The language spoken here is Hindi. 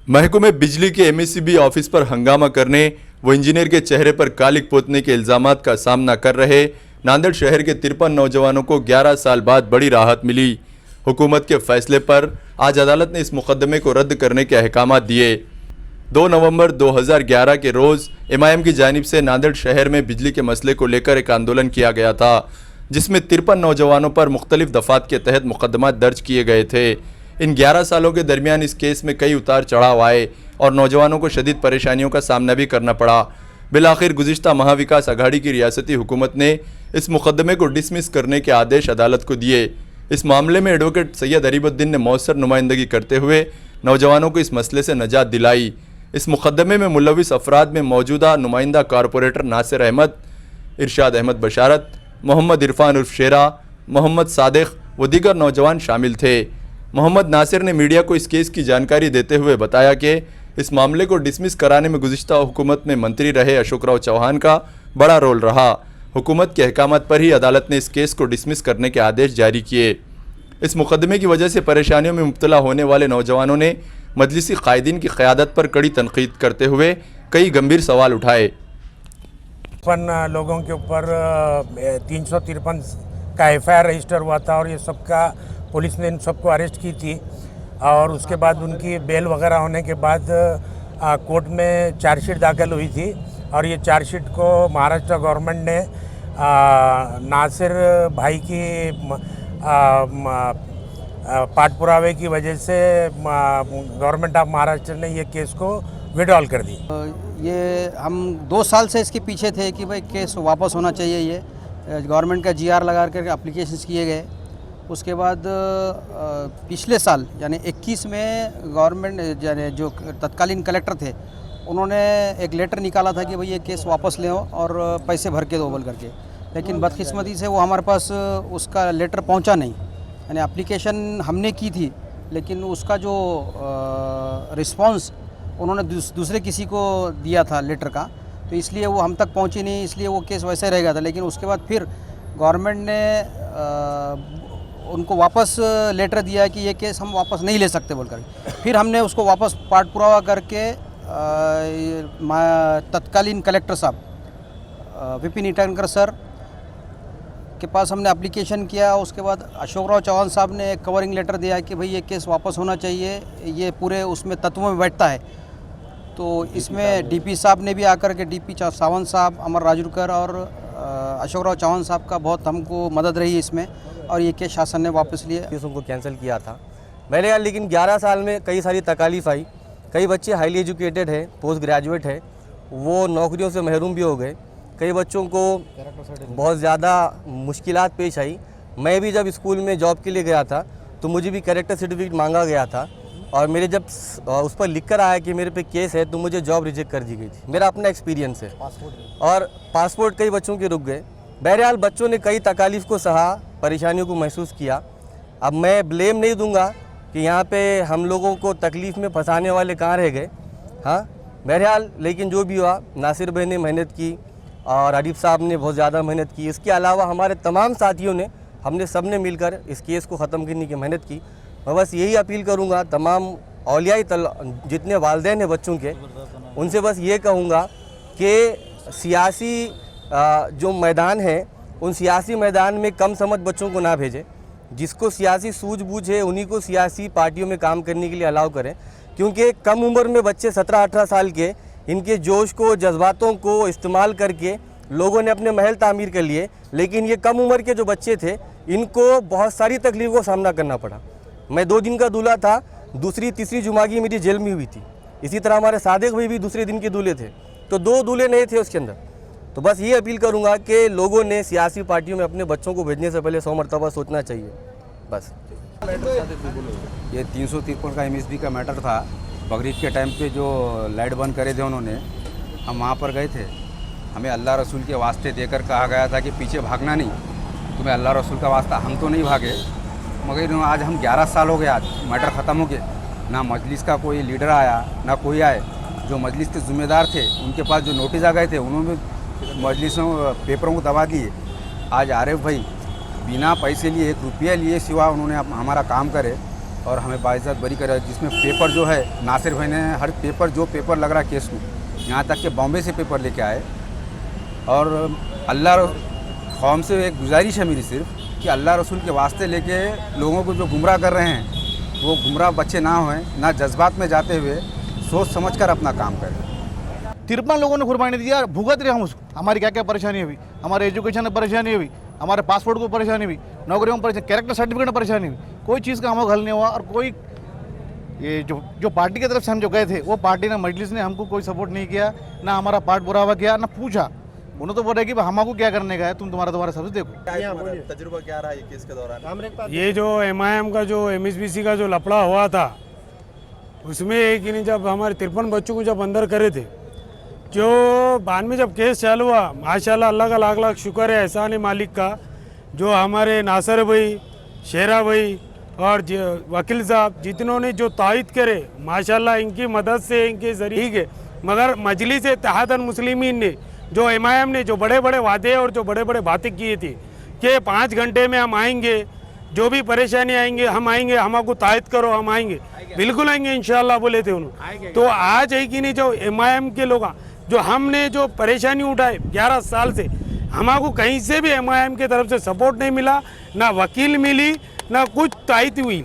महकमे बिजली के एमएससीबी ऑफिस पर हंगामा करने व इंजीनियर के चेहरे पर कालिक पोतने के इल्जामात का सामना कर रहे नांदेड़ शहर के 53 नौजवानों को 11 साल बाद बड़ी राहत मिली। हुकूमत के फैसले पर आज अदालत ने इस मुकदमे को रद्द करने के अहकाम दिए। 2 नवंबर 2011 के रोज़ एमआईएम की जानिब से नांदेड़ शहर में बिजली के मसले को लेकर एक आंदोलन किया गया था, जिसमें 53 नौजवानों पर मुख्तलिफ दफ़ात के तहत मुकदमा दर्ज किए गए थे। इन 11 सालों के दरमियान इस केस में कई उतार चढ़ाव आए और नौजवानों को शदीद परेशानियों का सामना भी करना पड़ा। बिलाखिर गुज़िश्ता महाविकास अघाड़ी की रियासती हुकूमत ने इस मुकदमे को डिसमिस करने के आदेश अदालत को दिए। इस मामले में एडवोकेट सैयद अरीबुद्दीन ने मौसर नुमाइंदगी करते हुए नौजवानों को इस मसले से नजात दिलाई। इस मुकदमे में मुलविस अफराद में मौजूदा नुमाइंदा कारपोरेटर नासिर अहमद, इरशाद अहमद बशारत, मोहम्मद इरफान उर्फ शेरा, मोहम्मद सादिक व दीगर नौजवान शामिल थे। मोहम्मद नासिर ने मीडिया को इस केस की जानकारी देते हुए बताया कि इस मामले को डिसमिस कराने में गुज़िश्ता हुकूमत में मंत्री रहे अशोक राव चौहान का बड़ा रोल रहा। हुकूमत के अहकामात पर ही अदालत ने इस केस को डिसमिस करने के आदेश जारी किए। इस मुकदमे की वजह से परेशानियों में मुब्तला होने वाले नौजवानों ने मजलिसी कायदीन की क़यादत पर कड़ी तनकीद करते हुए कई गंभीर सवाल उठाए। 53 लोगों के ऊपर 353 का एफआईआर रजिस्टर हुआ था और ये सबका पुलिस ने इन सबको अरेस्ट की थी और उसके बाद उनकी बेल वगैरह होने के बाद कोर्ट में चार्जशीट दाखिल हुई थी और ये चार्जशीट को महाराष्ट्र गवर्नमेंट ने नासिर भाई की पाठ पुरावे की वजह से गवर्नमेंट ऑफ महाराष्ट्र ने ये केस को विड्रॉल कर दी। ये हम 2 साल से इसके पीछे थे कि भाई केस वापस होना चाहिए। ये गवर्नमेंट का जीआर लगा कर एप्लीकेशंस किए गए। उसके बाद पिछले साल यानी 21 में गवर्नमेंट जो तत्कालीन कलेक्टर थे उन्होंने एक लेटर निकाला था कि भाई ये केस वापस ले और पैसे भर के दो बोल करके, लेकिन बदकिस्मती से वो हमारे पास उसका लेटर पहुंचा नहीं। यानी एप्लीकेशन हमने की थी लेकिन उसका जो रिस्पांस उन्होंने दूसरे किसी को दिया था लेटर का, तो इसलिए वो हम तक पहुंची नहीं, इसलिए वो केस वैसे रह गया था। लेकिन उसके बाद फिर गवर्नमेंट ने उनको वापस लेटर दिया कि ये केस हम वापस नहीं ले सकते बोलकर, फिर हमने उसको वापस पाठ पुरावा करके तत्कालीन कलेक्टर साहब विपिन ईटनकर सर के पास हमने एप्लीकेशन किया। उसके बाद अशोक राव चौहान साहब ने एक कवरिंग लेटर दिया कि भाई ये केस वापस होना चाहिए, ये पूरे उसमें तत्वों में बैठता है। तो इसमें डीपी साहब ने भी आकर के डीपी सावंत साहब, अमर राजूरकर और अशोक राव चौहान साहब का बहुत हमको मदद रही इसमें और ये केस शासन ने वापस लिया। केस उनको कैंसिल किया था मैंने यार, लेकिन 11 साल में कई सारी तकालीफ आई। कई बच्चे हाईली एजुकेटेड है, पोस्ट ग्रेजुएट है, वो नौकरियों से महरूम भी हो गए। कई बच्चों को बहुत ज़्यादा मुश्किलात पेश आई। मैं भी जब स्कूल में जॉब के लिए गया था तो मुझे भी कैरेक्टर सर्टिफिकेट मांगा गया था और मेरे जब उस पर लिख कर आया कि मेरे पे केस है तो मुझे जॉब रिजेक्ट कर दी गई थी। मेरा अपना एक्सपीरियंस है। और पासपोर्ट कई बच्चों के रुक गए। बहरहाल बच्चों ने कई तकालीफ को सहा, परेशानियों को महसूस किया। अब मैं ब्लेम नहीं दूंगा कि यहाँ पे हम लोगों को तकलीफ़ में फंसाने वाले कहाँ रह गए। हाँ, बहरहाल लेकिन जो भी हुआ, नासिर भाई ने मेहनत की और आरिफ साहब ने बहुत ज़्यादा मेहनत की। इसके अलावा हमारे तमाम साथियों ने, हमने सब ने मिलकर इस केस को ख़त्म करने की मेहनत की। मैं बस यही अपील करूँगा तमाम औलियाई जितने वालिदैन हैं बच्चों के, उनसे बस ये कहूँगा कि सियासी जो मैदान है उन सियासी मैदान में कम समझ बच्चों को ना भेजें। जिसको सियासी सूझबूझ है उन्हीं को सियासी पार्टियों में काम करने के लिए अलाउ करें, क्योंकि कम उम्र में बच्चे 17-18 साल के, इनके जोश को, जज्बातों को इस्तेमाल करके लोगों ने अपने महल तामीर कर लिए। लेकिन ये कम उम्र के जो बच्चे थे इनको बहुत सारी तकलीफ़ों का सामना करना पड़ा। मैं 2 दिन का दूल्हा था, दूसरी तीसरी जुमागी मेरी जेल में हुई थी। इसी तरह हमारे सादिक भाई भी दूसरे दिन के दूल्हे थे, तो 2 दूल्हे नहीं थे उसके अंदर। तो बस ये अपील करूंगा कि लोगों ने सियासी पार्टियों में अपने बच्चों को भेजने से पहले 100 मरतबा सोचना चाहिए। बस ये 353 का एमएसबी का मैटर था। बकरीद के टाइम पे जो लाइट बंद करे थे उन्होंने, हम वहाँ पर गए थे। हमें अल्लाह रसूल के वास्ते देकर कहा गया था कि पीछे भागना नहीं, तुम्हें अल्लाह रसूल का वास्ता। हम तो नहीं भागे, मगर आज हम 11 साल हो गए, आज मैटर ख़त्म हो गया। ना मजलिस का कोई लीडर आया ना कोई आए। जो मजलिस के ज़िम्मेदार थे उनके पास जो नोटिस आ गए थे उन्होंने मजलिसों पेपरों को दबा दिए। आज आरिफ भाई बिना पैसे लिए, 1 रुपया लिए सिवा उन्होंने हमारा काम करे। और हमें बाइज्जत बरी करे, जिसमें पेपर जो है नासिर भाई ने हर पेपर जो पेपर लग रहा है केस में, यहाँ तक कि बॉम्बे से पेपर लेके आए। और अल्लाह कौम से एक गुजारिश है मेरी सिर्फ कि अल्लाह रसूल के वास्ते लेके लोगों को जो गुमराह कर रहे हैं वो गुमराह बच्चे ना हों, ना जज्बात में जाते हुए सोच समझकर अपना काम करें। 53 लोगों ने कुर्बानी दी और भुगत रहे हम उसको। हमारी क्या क्या परेशानी हुई, हमारे एजुकेशन में परेशानी हुई, हमारे पासपोर्ट को परेशानी हुई, नौकरियों में परेशानी, कैरेक्टर सर्टिफिकेट में परेशानी हुई, कोई चीज़ का हमको हल नहीं हुआ। और कोई ये जो पार्टी की तरफ से हम जो गए थे वो पार्टी ने, मजलिस ने हमको कोई सपोर्ट नहीं किया, ना हमारा पार्ट बुरावा किया, ना पूछा। उन्होंने तो बोला कि हमको क्या करने का है, तुम्हारा सबसे देखो। तजुर्बा क्या रहा है केस के दौरान? ये जो MIM का जो MSBC का जो लफड़ा हुआ था उसमें एक ही जब हमारे 53 बच्चों को जब अंदर करे थे, जो बाद में जब केस चालू हुआ, माशाल्लाह अल्लाह का लाख लाख शुक्र है, एहसान है मालिक का, जो हमारे नासर भाई, शेरा भाई और वकील साहब जितनों ने जो तायद करे, माशाल्लाह इनकी मदद से, इनके जरिए ठीक है। मगर मजलिस इत्तेहादुल मुस्लिमीन ने, जो MIM ने जो बड़े बड़े वादे और जो बड़े बड़े बातें किए थे कि 5 घंटे में हम आएंगे, जो भी परेशानी आएंगे हम आएंगे, हमको तायद करो हम आएंगे, बिल्कुल आएंगे इंशाल्लाह बोले थे उन्होंने। तो आज है कि नहीं, जो MIM के लोग, जो हमने जो परेशानी उठाए 11 साल से, हमको कहीं से भी MIM की तरफ से सपोर्ट नहीं मिला, ना वकील मिली, ना कुछ तायद हुई।